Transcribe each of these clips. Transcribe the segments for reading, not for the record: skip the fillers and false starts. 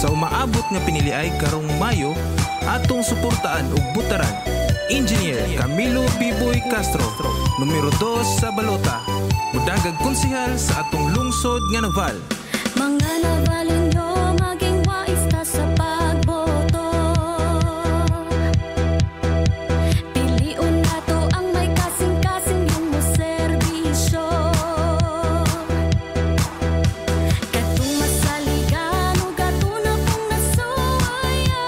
Sa umaabot nga piniliay karong Mayo, atong suportaan ug butaran Engineer Camilo Biboy Castro, numero 2 sa balota, mudagag konsehal sa atong lungsod nga Naval. Mga Navalino, maging wais ta sa pagboto. Piliun nato ang may kasing-kasing yung serbisyo. Katong masaligan o katuna pong nasuwayan.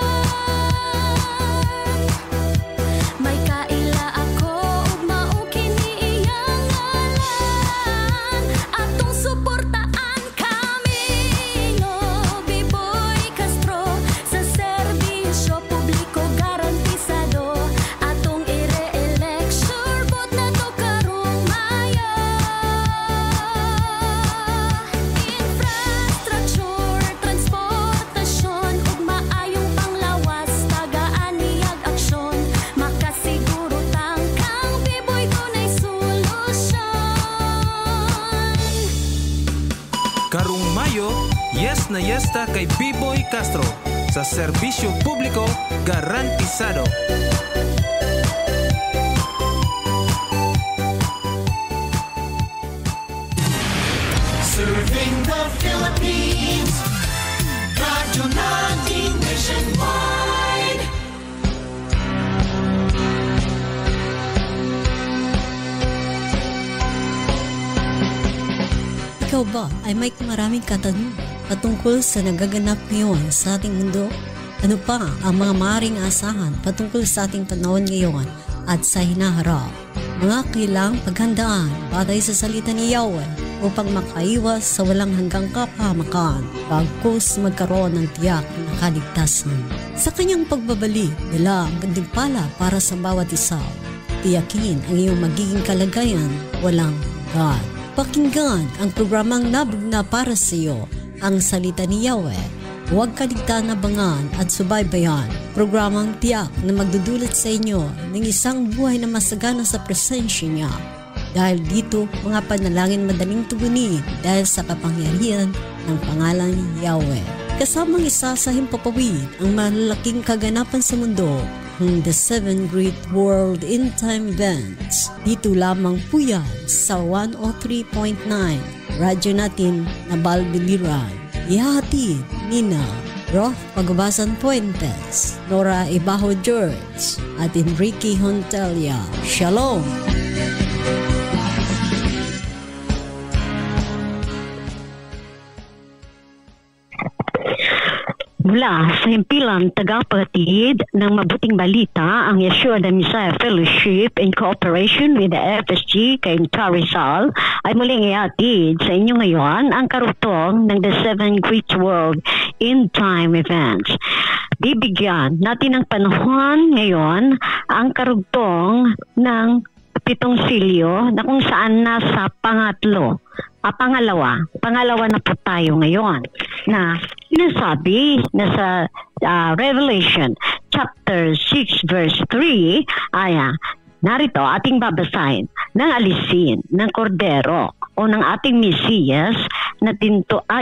May kaila ako ug mao kini iyang ngalan. Atong suportaan Camilo Biboy Castro sa serbisyo publiko garantisado. Atong ire-election bot na to karong Mayo. Infrastructure, transportasyon ug maayong panglawas, tagaan niyag aksyon. Makasiguro tang kang Biboy dunay solusyon. Karong Mayo, yes na yes ta kay Biboy Castro sa serbisyo publiko garantisado. Serving the Philippines, Radyo natin nationwide. Ikaw ba ay may maraming katanungan patungkol sa nagaganap ngayon sa ating mundo? Ano pa ang mga maaaring asahan patungkol sa ating panahon ngayon at sa hinaharap? Mga kailang paghandaan batay sa salita ni Yahweh upang makaiwas sa walang hanggang kapahamakan bagkus magkaroon ng tiyak na kaligtasan. Sa kanyang pagbabalik, dala ang gantimpala para sa bawat isa. Tiyakin ang iyong magiging kalagayan walang hanggan. Pakinggan ang programang nabugna para sa iyo, ang salita ni Yahweh. Huwag kaligtaan abangan at subaybayan. Programang tiyak na magdudulot sa inyo ng isang buhay na masagana sa presensya niya. Dahil dito, mga panalangin madaling tugunin dahil sa kapangyarihan ng pangalan ni Yahweh. Kasamang isa sa himpapawid ang malalaking kaganapan sa mundo, the 7 Great World End Time Events. Dito lamang po yan sa 103.9 radyo natin na Balbiliran. Ihahatid nina Roth Pagabasan Puentes, Nora Ibaho George at Enrique Hontelia. Shalom! Mula sa himpilang tagapaghatid ng mabuting balita ang Yeshua the Messiah Fellowship in cooperation with the FSG kay Rizal ay muling ihatid sa inyo ngayon ang karugtong ng the 7 Great World End Time Events. Bibigyan natin ng panahon ngayon ang karugtong ng 7 silyo na kung saan nasa pangalawa na po tayo ngayon na sinasabi na sa Revelation chapter 6 verse 3 ay narito ating babasahin ng alisin ng kordero o ng ating Mesiyas na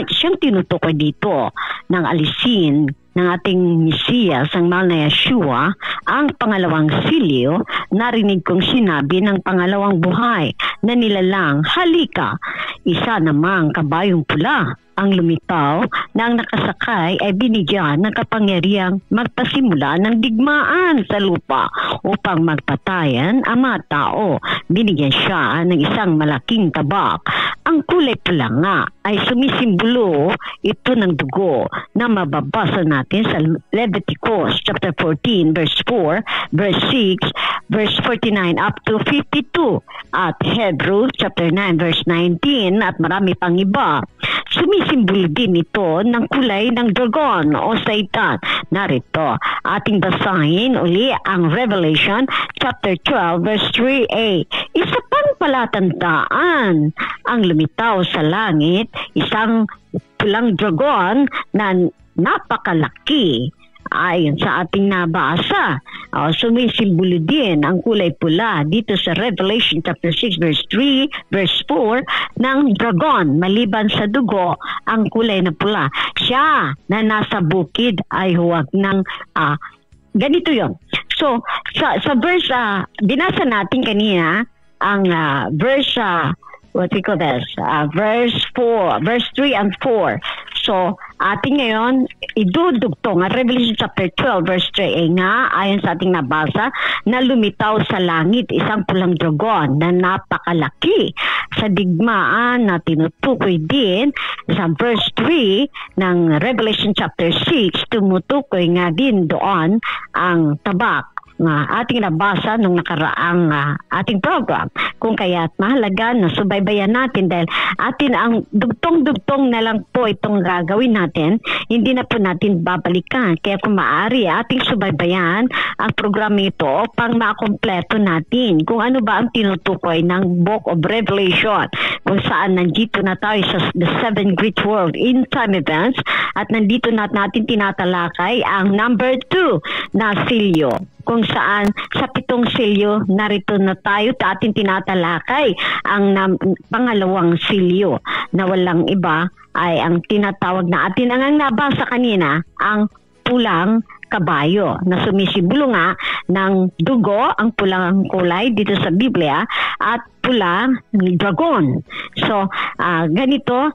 siyang tinutukoy dito ng alisin ng ating Mesiyas, ang mahal na Yeshua, ang pangalawang silyo. Narinig kong sinabi ng pangalawang buhay na nilalang, halika, isa namang kabayong pula ang lumitaw na ang nakasakay ay binigyan ng kapangyarihang magpasimula ng digmaan sa lupa upang magpatayan ang mga tao. Binigyan siya ng isang malaking tabak. Ang kulay pula nga ay sumisimbolo ito ng dugo na mababasa natin sa Leviticus chapter 14 verse 4, verse 6, verse 49 up to 52 at Hebrews chapter 9 verse 19 at marami pang iba. Sumisimbolo din ito ng kulay ng dragon o Satan. Narito, ating basahin uli ang Revelation chapter 12 verse 3a. Isa pang palatandaan ang lumitaw sa langit, isang pulang dragon na napakalaki ayon sa ating nabasa, sumisimbolo din ang kulay pula dito sa Revelation chapter 6 verse 3, verse 4 ng dragon. Maliban sa dugo, ang kulay na pula. Siya na nasa bukid ay huwag ng ganito yon. So, sa verse, binasa natin kanina, ang verse, what we call this, verse 4, verse 3 and 4. So, ating ngayon, idudugtong ang Revelation chapter 12, verse 3 ay nga, ayon sa ating nabasa, na lumitaw sa langit isang pulang dragon na napakalaki. Sa digmaan na tinutukoy din sa verse 3 ng Revelation chapter 6, tumutukoy nga din doon ang tabak nga ating nabasa nung nakaraang ating program. Kung kaya't mahalaga na subaybayan natin dahil atin ang dugtong-dugtong na lang po itong gagawin natin, hindi na po natin babalikan. Kaya kung maaari ating subaybayan ang programa ito upang makompleto natin kung ano ba ang tinutukoy ng Book of Revelation, kung saan nandito na tayo sa the seven great world in time events at nandito natin tinatalakay ang number 2 na silyo, kung saan sa 7 silyo narito na tayo at ating tinatalakay ang pangalawang silyo na walang iba ay ang tinatawag na atin ang nabasa kanina, ang pulang kabayo na sumisimbolo nga ng dugo, ang pulang kulay dito sa Biblia, at pulang dragon. So, ganito,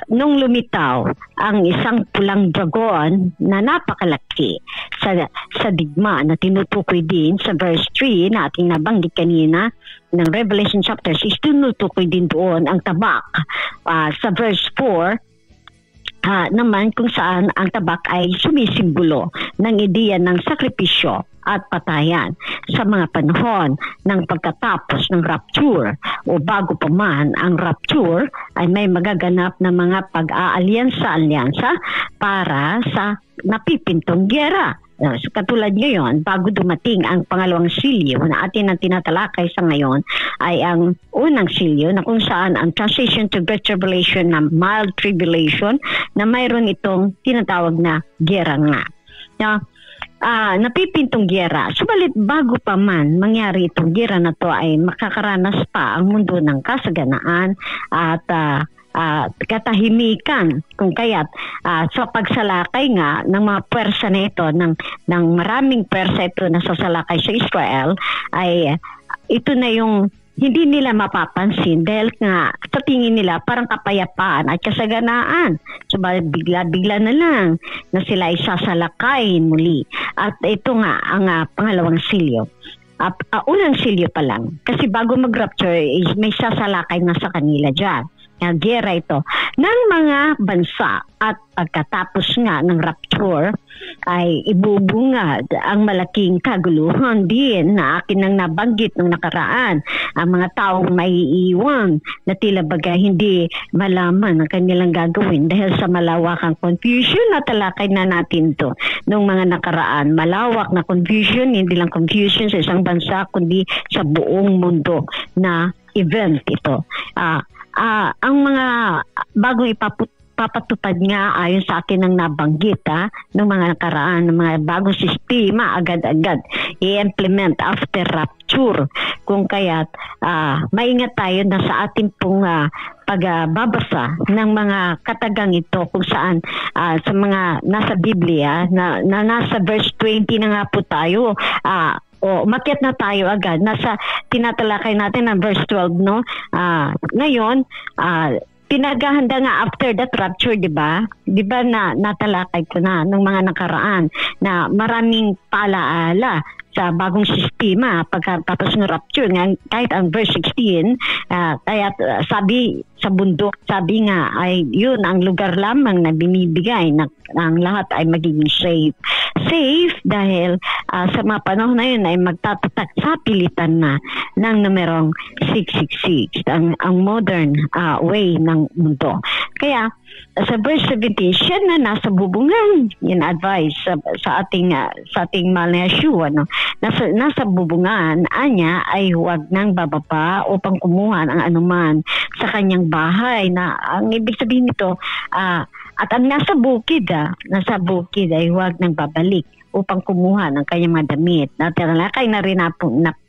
nung lumitaw ang isang pulang dragon na napakalaki sa digma na tinutukoy din sa verse 3 na ating nabanggit kanina ng Revelation chapter 6, tinutukoy din doon ang tabak. Sa verse 4, naman kung saan ang tabak ay sumisimbolo ng ideya ng sakripisyo at patayan sa mga panahon ng pagkatapos ng rapture o bago pa man ang rapture ay may magaganap na mga pag-aalyansa para sa napipintong gyera. So, katulad ngayon, bago dumating ang pangalawang silyo na atin ang tinatalakay sa ngayon ay ang unang silyo na kung saan ang transition to great tribulation na mild tribulation na mayroon itong tinatawag na gyera nga. Napipintong gyera. Subalit bago pa man mangyari itong gyera na to ay makakaranas pa ang mundo ng kasaganaan at katahimikan, kung kaya't sa pagsalakay nga ng mga pwersa na ito, ng maraming pwersa ito na sasalakay sa Israel, ay ito na yung hindi nila mapapansin dahil nga sa tingin nila parang kapayapaan at kasaganaan. So bigla-bigla na lang na sila ay sasalakayin muli. At ito nga ang pangalawang silyo. Unang silyo pa lang. Kasi bago mag-rapture, may sasalakay na sa kanila dyan. Gera ito ng mga bansa at pagkatapos nga ng rapture ay ibubungad ang malaking kaguluhan din na akin nang nabanggit nung nakaraan. Ang mga taong may iiwan na tila baga hindi malaman ang kanilang gagawin dahil sa malawakang confusion na talakay na natin to nung mga nakaraan. Malawak na confusion, hindi lang confusion sa isang bansa kundi sa buong mundo na event ito. Ang mga bagong ipapatupad nga ayon sa akin ang nabanggit ng mga nakaraan, ng mga bagong sistema agad-agad i-implement after rapture. Kung kaya't maingat tayo na sa ating pong pagbabasa ng mga katagang ito kung saan sa mga nasa Biblia na nasa verse 20 na nga po tayo. Umakyat na tayo agad. Nasa tinatalakay natin ang verse 12, no? Ngayon, pinaghahanda nga after that rapture, di ba? Di ba na natalakay ko na ng mga nakaraan na maraming palaala sa bagong sistema pagkatapos ng rapture. Kahit ang verse 16, kaya sabi sa bundok, sabi nga ay yun ang lugar lamang na binibigay na ang lahat ay magiging safe. Safe dahil sa mga panahon na yun ay magtatatak sa pilitan na ng numerong 666, ang modern way ng mundo. Kaya sa verse 17, siya na nasa bubungan, yun advice sa ating mahal na Yeshua, no? Nasa bubungan, anya ay huwag nang bababa upang kumuha ang anuman sa kanyang bahay. Na ang ibig sabihin nito, At ang nasa bukid ay huwag nang babalik upang kumuha ng kanyang mga damit. Natalakay na rin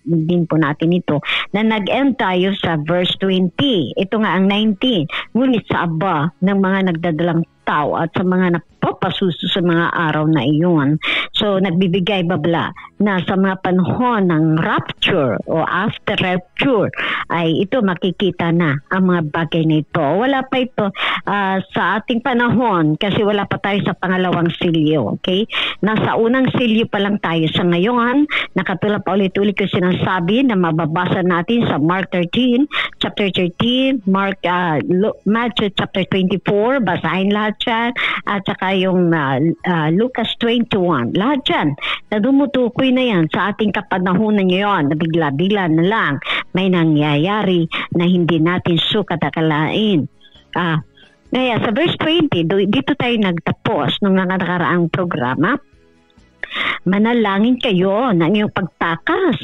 din po natin ito na nag-end tayo sa verse 20. Ito nga ang 19. Ngunit sa aba ng mga nagdadalang tao at sa mga napapasuso sa mga araw na iyon. So, nagbibigay babala na sa mga panahon ng rapture o after rapture ay ito makikita na ang mga bagay na ito. Wala pa ito sa ating panahon kasi wala pa tayo sa pangalawang silyo. Okay? Nasa unang silyo pa lang tayo sa ngayon. Nakatulad pa ulit-ulit ko sinasabi na mababasa natin sa Mark 13, chapter 13, Matthew chapter 24, basahin lahat yan. At saka yung Lucas 21. Lahat yan na dumutukoy na yan sa ating kapanahunan ngayon na bigla-bigla na lang may nangyayari na hindi natin sukat akalain. Kaya sa verse 20, dito tayo nagtapos ng nakaraang programa. Manalangin kayo ng iyong pagtakas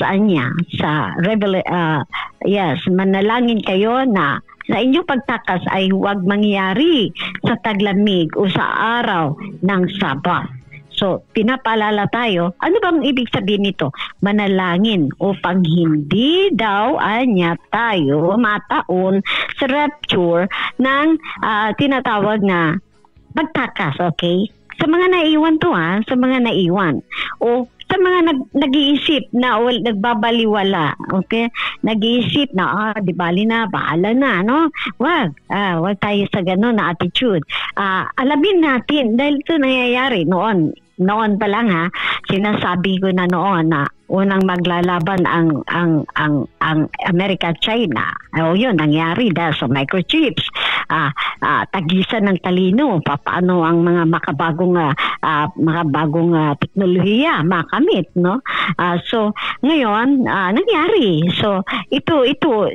manalangin kayo na sa inyong pagtakas ay huwag mangyari sa taglamig o sa araw ng Sabat. So, pinapaalala tayo, ano bang ibig sabihin nito? Manalangin upang hindi daw tayo mataon sa rapture ng tinatawag na pagtakas, okay? Sa mga naiwan sa mga naiwan. O sa mga nag-iisip na nagbabaliwala, okay? Nag-iisip na, di bali na, bahala na, no? Wag tayo sa gano'n na attitude. Alamin natin, dahil ito nangyayari noon pa lang sinasabi ko na noon na unang maglalaban ang Amerika at China. Yun, nangyari dahil sa microchips. Tagisan ng talino, paano ang mga makabagong teknolohiya makamit, no? So, ngayon, nangyari. So, ito,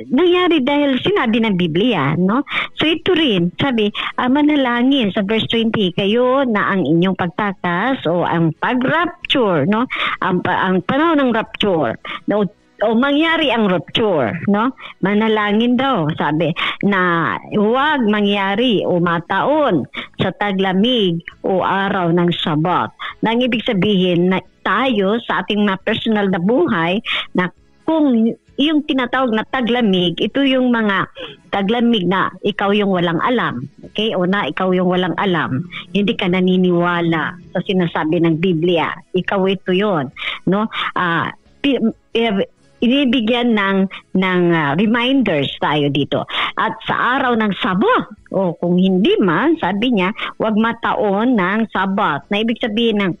nangyari dahil sinabi ng Biblia, no? So, ito rin, sabi, manalangin sa verse 20, kayo na ang inyong pagtakas o ang pag-rapture, no? Ang panahon ng rapture, no? O mangyari ang rapture, no? Manalangin daw, sabi, na huwag mangyari o mataon sa taglamig o araw ng Sabat. Nang ibig sabihin na tayo sa ating mga personal na buhay na kung yung tinatawag na taglamig, ito yung mga taglamig na ikaw yung walang alam. Okay? O na ikaw yung walang alam. Hindi ka naniniwala sa sinasabi ng Biblia. Ikaw ito yon, no? Inibigyan ng reminders tayo dito. At sa araw ng Sabat, o kung hindi man, sabi niya, huwag mataon ng Sabat. Na ibig sabihin ng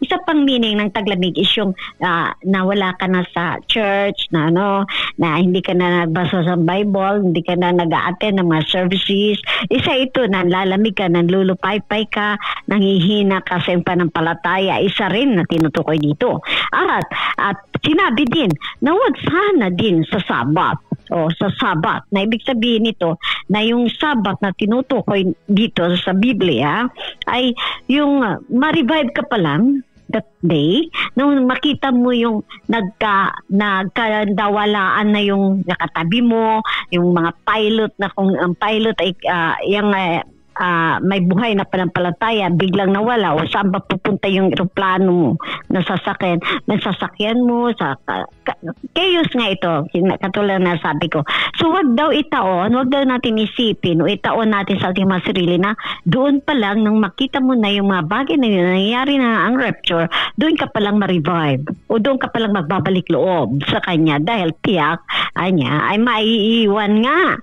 isa pang meaning ng taglamig is yung nawala ka na sa church, na hindi ka na nagbasa sa Bible, hindi ka na nag-a-attend ng mga services. Isa ito, nanlalamig ka, nanlulupaypay ka, nanghihina ka sa panampalataya. Isa rin na tinutukoy dito. At sinabi din na huwag sana din sa Sabat. O sa Sabat, na ibig sabihin nito na yung Sabat na tinutukoy dito sa Biblia ay yung ma-revive ka pa lang that day, nung makita mo yung nagkadawalaan na yung nakatabi mo, yung mga pilot na kung ang pilot ay may buhay na panampalataya, biglang nawala, o saan ba pupunta yung eroplano mo na sasakyan mo sa chaos nga ito, katulad na sabi ko. So wag daw natin isipin o itaon natin sa ating mga sarili na doon pa lang nang makita mo na yung mga bagay na yun, nangyayari na ang rapture, doon ka palang ma-revive o doon ka palang magbabalik loob sa kanya dahil tiyak ay maiiwan nga.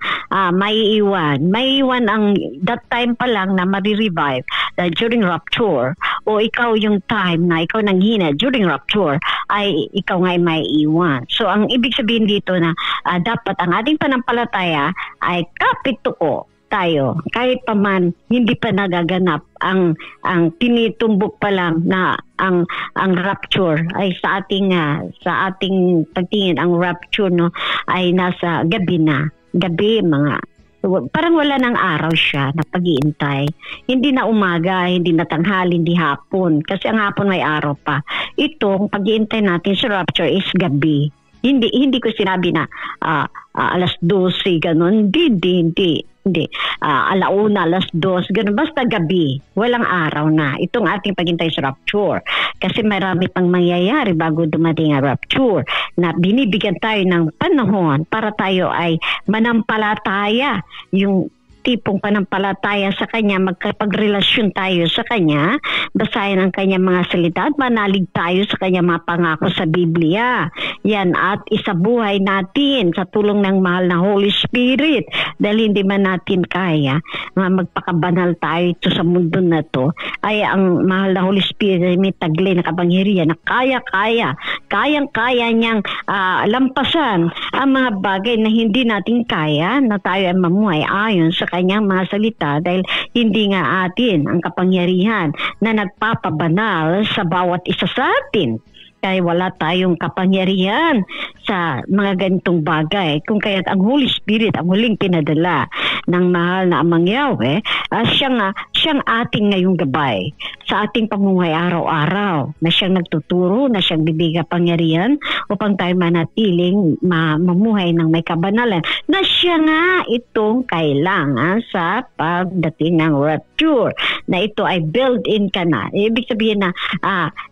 Maiiwan ang that time pa lang na ma-revive during rapture, o ikaw yung time na ikaw nanghina during rapture ay ikaw nga ay maiiwan. So ang ibig sabihin dito na dapat ang ating panampalataya ay kapituko tayo kahit pa man hindi pa nagaganap ang tinitumbok pa lang na ang rapture ay sa ating pagtingin ang rapture ay nasa gabi mga parang wala ng araw siya na pag-iintay. Hindi na umaga, hindi na tanghali, hindi hapon. Kasi ang hapon may araw pa. Itong pag-iintay natin sa rapture is gabi. Hindi ko sinabi na alas 12, ganun. Hindi. hindi, 1:00, 2:00, ganun, basta gabi, walang araw na. Itong ating paghintay sa rapture. Kasi marami pang mangyayari bago dumating ang rapture, na binibigyan tayo ng panahon para tayo ay manampalataya, yung tipong panampalataya sa Kanya, magkapagrelasyon tayo sa Kanya, basahin ang Kanyang mga salita at manalig tayo sa Kanyang mga pangako sa Biblia. Yan, at isabuhay natin sa tulong ng mahal na Holy Spirit, dahil hindi man natin kaya magpakabanal tayo ito sa mundo na to, ay ang mahal na Holy Spirit ay may taglay na kapangyarihan na kayang-kaya niyang lampasan ang mga bagay na hindi natin kaya, na tayo ay mamuhay ayon sa Kanyang mga salita, dahil hindi nga atin ang kapangyarihan na nagpapabanal sa bawat isa sa atin. Kaya wala tayong kapangyarihan sa mga ganitong bagay. Kung kaya't ang Holy Spirit ang huling pinadala ng mahal na Amang Yahweh, siyang ating ngayong gabay sa ating pamumuhay araw-araw, na siyang nagtuturo, na siyang bibigay kapangyarihan upang tayo manatiling mamuhay ng may kabanalan, na siya nga itong kailangan sa pagdating ng rapture, na ito ay built-in ka na. Ibig sabihin na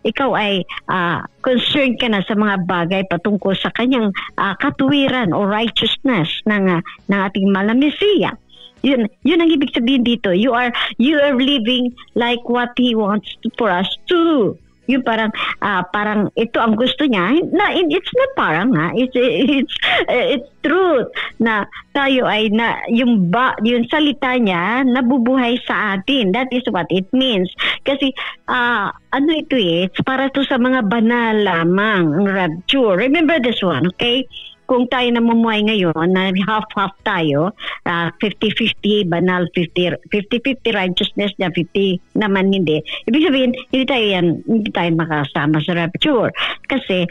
ikaw ay concerned ka na sa mga bagay patungkol sa Kanyang katuwiran o righteousness ng ating mahal na Mesiya. Yun ang ibig sabihin dito. You are living like what He wants for us to do. Yung parang ito ang gusto niya. Na it's not parang it's truth na tayo ay yung salita niya nabubuhay sa atin. That is what it means. Kasi it's para to sa mga banal lamang ang rapture. Remember this one, okay? Kung tayo namumuhay ngayon na half-half tayo, 50-50 banal, 50-50 righteousness, na 50 naman hindi. Ibig sabihin, hindi tayo makasama sa rapture. Kasi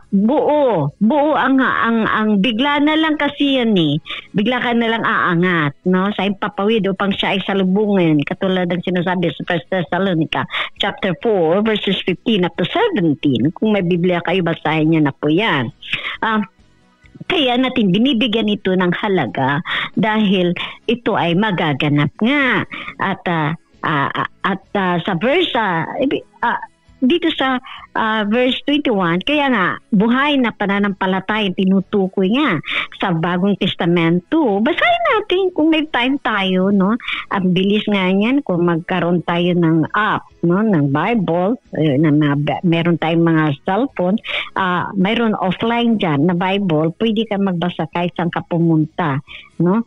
buo ang bigla na lang kasi yan eh. Bigla ka na lang aangat, no? Sa impapawid upang siya ay salubungin, katulad ng sinasabi sa 1 Thessalonica chapter 4 verses 15 up to 17. Kung may Biblia kayo, basahin niyo na po yan. Kaya natin binibigyan ito ng halaga dahil ito ay magaganap nga. At sa verse dito sa verse 21, kaya nga buhay na pananampalataya tinutukoy nga sa Bagong Testamento. Basahin natin kung may time tayo, no? Ang bilis nga niyan kung magkaroon tayo ng app, no, ng Bible, meron tayong mga cellphone, mayroon offline dyan na Bible, pwede ka magbasa kahit saan ka pumunta, no?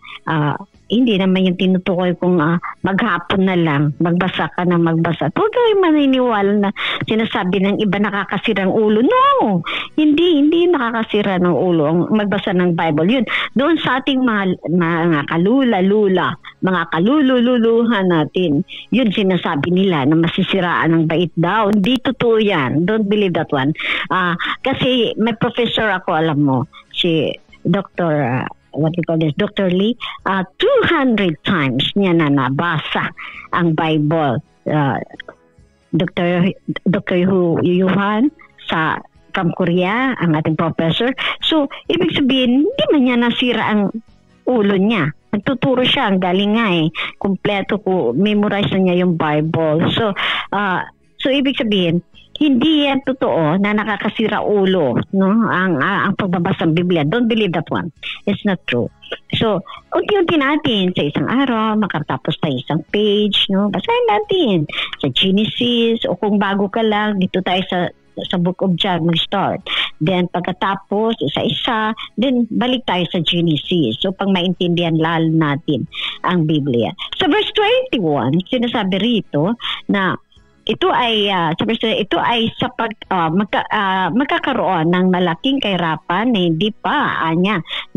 Hindi naman yung tinutukoy kung maghapon na lang, magbasa ka na magbasa. Huwag kayo maniniwala na sinasabi ng iba nakakasirang ulo. No! Hindi nakakasira ng ulo ang magbasa ng Bible. Yun, doon sa ating mga kalula-lula, mga kalululuhan natin, yun sinasabi nila na masisiraan ng bait daw. Hindi totoo yan. Don't believe that one. Kasi may professor ako, alam mo, si Dr. Dr. Lee, 200 times niya na nabasa ang Bible. Dr. Yuhan from Korea, ang ating professor. So, ibig sabihin, hindi man niya nasira ang ulo niya. Nagtuturo siya, ang galing nga eh. Kompleto ko, memorize na niya yung Bible. So ibig sabihin, hindi yan totoo na nakakasira ulo, no? Ang pagbabasa ng Biblia. Don't believe that one. It's not true. So, unti-unti natin sa isang araw, makatapos tayo isang page, no? Basahin natin sa Genesis, o kung bago ka lang, dito tayo sa Book of John mag-start. Then, pagkatapos, isa-isa, then balik tayo sa Genesis. So, pang maintindihan lalo natin ang Biblia. Sa verse 21, sinasabi rito na ito ay sa magkakaroon ng malaking kahirapan na hindi pa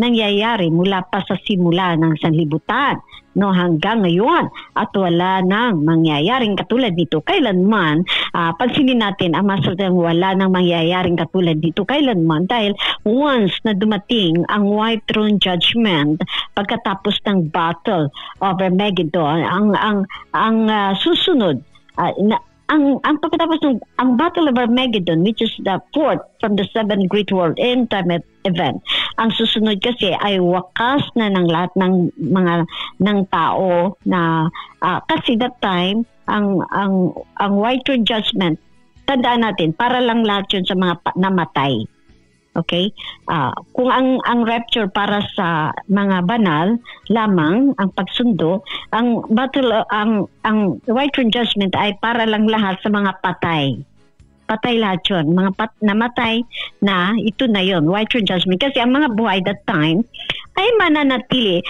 nangyayari mula pa sa simula ng sanlibutan, no, hanggang ngayon, at wala nang mangyayaring katulad nito kailanman. Pansinin natin ang masalitang wala nang mangyayaring katulad nito kailanman, dahil once na dumating ang white throne judgment pagkatapos ng battle of Armageddon, ang susunod ang pagkatapos ng ang Battle of Armageddon, which is the fourth from the seven great world end time event, Ang susunod kasi ay wakas na ng lahat ng mga ng tao na kasi that time ang white throne judgment, tandaan natin, para lang lahat yun sa mga namatay. Okay? Kung ang rapture para sa mga banal lamang, ang pagsundo, ang white throne judgment ay para lang lahat sa mga patay. Patay lahat yun. Mga namatay na, ito na yun, white throne judgment. Kasi ang mga buhay that time ay mananatili.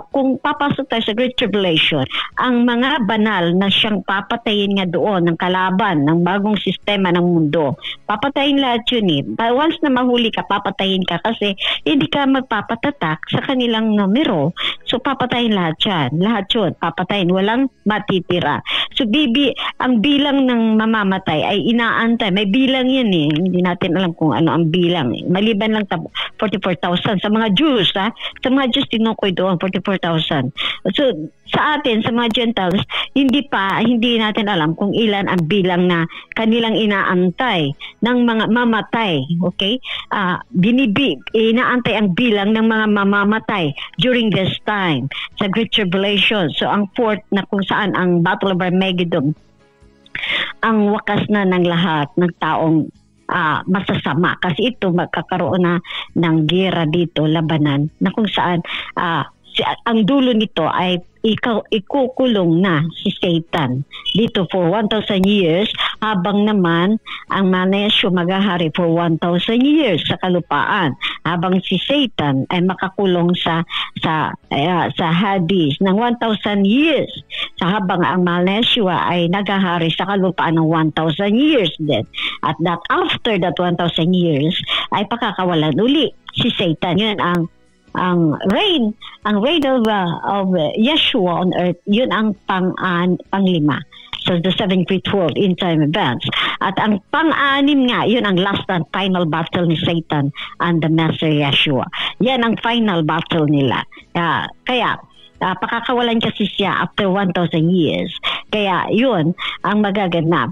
Kung papasok tayo sa Great Tribulation, ang mga banal na siyang papatayin nga doon, ng kalaban, ng bagong sistema ng mundo, papatayin lahat yun eh. But once na mahuli ka, papatayin ka kasi hindi ka magpapatatak sa kanilang numero. So papatayin lahat yan. Lahat yun, papatayin. Walang matitira. So ang bilang ng mamamatay ay inaantay. May bilang yan eh. Hindi natin alam kung ano ang bilang. Maliban lang 44,000 sa mga Jews. Sa mga Jews, tinukoy doon 44,000. So sa atin, sa mga Gentiles, hindi natin alam kung ilan ang bilang na kanilang inaantay ng mga mamatay. Okay? Inaantay ang bilang ng mga mamamatay during this time sa Great Tribulation. So ang fourth na kung saan ang Battle of Armageddon, ang wakas na ng lahat ng taong masasama. Kasi ito magkakaroon na ng gera dito, labanan, na kung saan ang dulo nito ay ikukulong na si Satan dito for 1,000 years, habang naman ang Manesyo maghahari for 1,000 years sa kalupaan, habang si Satan ay makakulong sa Hades ng 1,000 years, habang ang Manesyo ay naghahari sa kalupaan ng 1,000 years din. At that after that 1,000 years ay pakakawalan uli si Satan. Yun ang reign of Yeshua on earth, yun ang panglima. So the seven great world in time events. At ang pang-anim nga, yun ang last and final battle ni Satan and the Master Yeshua. Yan ang final battle nila. Kaya pakakawalan kasi siya after 1,000 years. Kaya yun ang magaganap.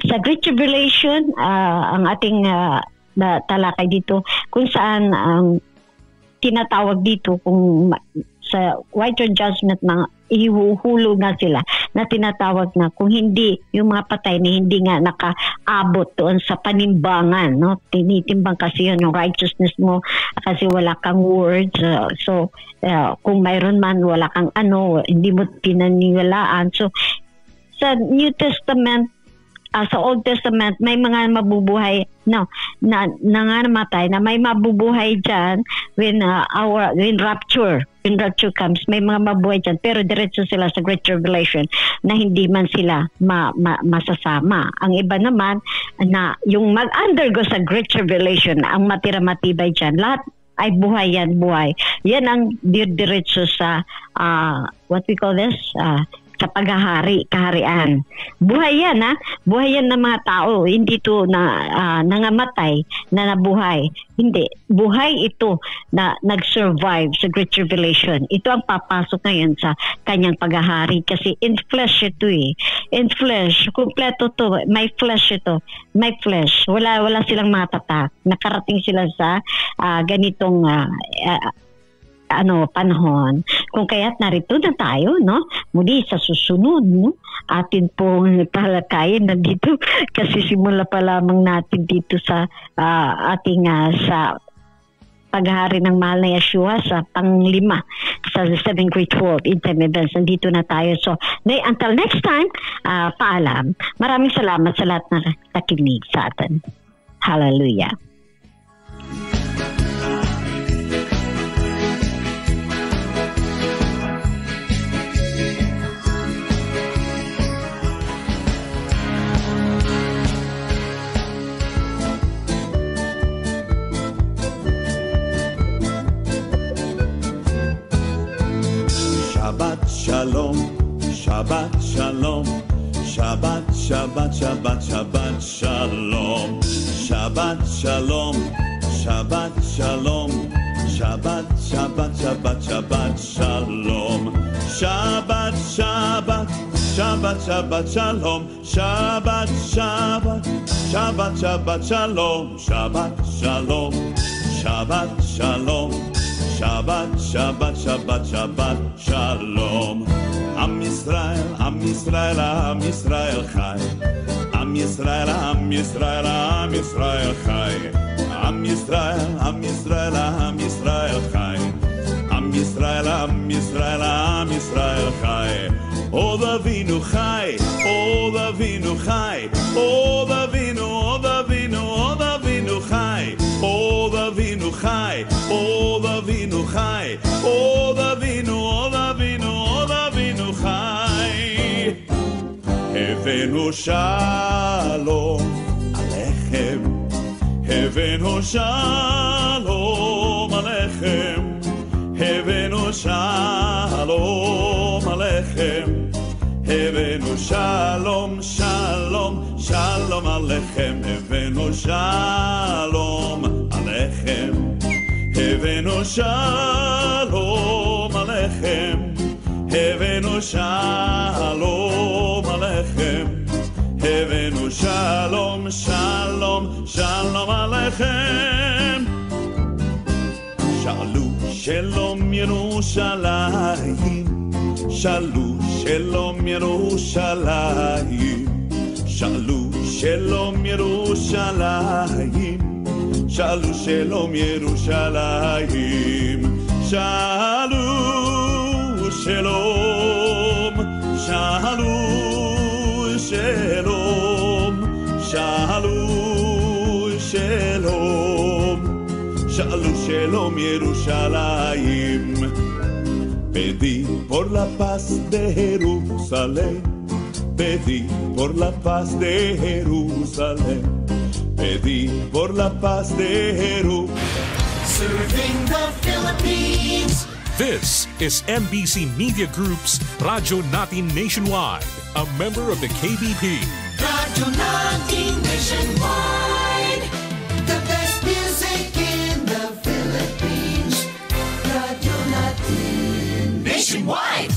Sa Great Tribulation, ang ating talakay dito, kung saan ang tinatawag dito kung sa white throne judgment, mga ihuhulog na sila na tinatawag na kung hindi yung mga patay na hindi nga nakaabot doon sa panimbangan, no? Tinitimbang kasi yun yung righteousness mo kasi wala kang words. So kung mayroon man, wala kang hindi mo pinaniwalaan. So sa New Testament, sa Old Testament, may mga mabubuhay na nangamatay na may mabubuhay dyan when rapture comes. May mga mabubuhay dyan pero diretso sila sa Great Tribulation na hindi man sila masasama. Ang iba naman na yung mag-undergo sa Great Tribulation, ang matira-matibay dyan, lahat ay buhay yan, buhay. Yan ang diretso sa what we call this, sa kaharian. Buhay yan, buhay yan ng mga tao. Hindi ito nangamatay na nabuhay. Hindi. Buhay ito na nag-survive sa Great Tribulation. Ito ang papasok ngayon sa kanyang paghahari kasi in flesh ito eh. In flesh. Kompleto to. May flesh ito. May flesh. Wala silang matatak. Nakarating sila sa ganitong panahon. Kung kaya't narito na tayo, no? Muli sa susunod, no? Atin pong talakayin na dito kasi simula pa lamang natin dito sa ating sa paghahari ng mahal na Yeshua sa panglima sa seven great world in time events. Nandito na tayo. So, until next time, paalam. Maraming salamat sa lahat na nakinig sa atin. Hallelujah. Shabbat shalom, Shabbat shalom, Shabbat, Shabbat, Shabbat, Shabbat shalom, Shabbat shalom, Shabbat shalom, Shabbat, Shabbat, Shabbat, Shabbat shalom, Shabbat, Shabbat, Shabbat, Shabbat, Shalom. Shabbat, Shabbat. Shabbat, Shabbat, Shalom. Shabbat, Shalom. Shabbat, Shalom. Shabbat, Shabbat, Shabbat, Shabbat, Shalom. Am Yisrael, Am Yisrael, Am Yisrael Chai. Am Yisrael, Am Yisrael, Am Yisrael Chai. Am Yisrael, Am Yisrael, Am Yisrael Chai. Am Yisrael, Am Yisrael, Am Yisrael Chai. Od Avinu Chai, Od Avinu Chai. Od Avinu, Od Avinu, Od Avinu Chai. Od Avinu Chai, Od Avinu Chai. Od Avinu, Od Avinu, Od Avinu Chai. Havenu Shalom Alechem. Havenu Shalom Alechem. Havenu Shalom Alechem. Havenu Shalom, Shalom, Shalom Alechem. Havenu Shalom Alechem. Havenu Shalom Alechem. Havenu Shalom Alechem. Havenu Shalom, Shalom, Shalom Alechem. Shalu Shalom Yerushalayim. Shalu Shalom Yerushalayim. Shalu Shalom Yerushalayim. Shalu Shalom Yerushalayim. Shalu Shalom. Shalu Shalom. Shalu Shalom. Shalu Shalom Yerushalayim. Pedí por la paz de Jerusalén. Pedí por la paz de Jerusalén. Pedí por la paz de Jerusalén. Serving the Philippines. This is MBC Media Group's Radyo Natin Nationwide, a member of the KBP. Radyo Natin Nationwide. The best music in the Philippines. Radyo Natin Nationwide.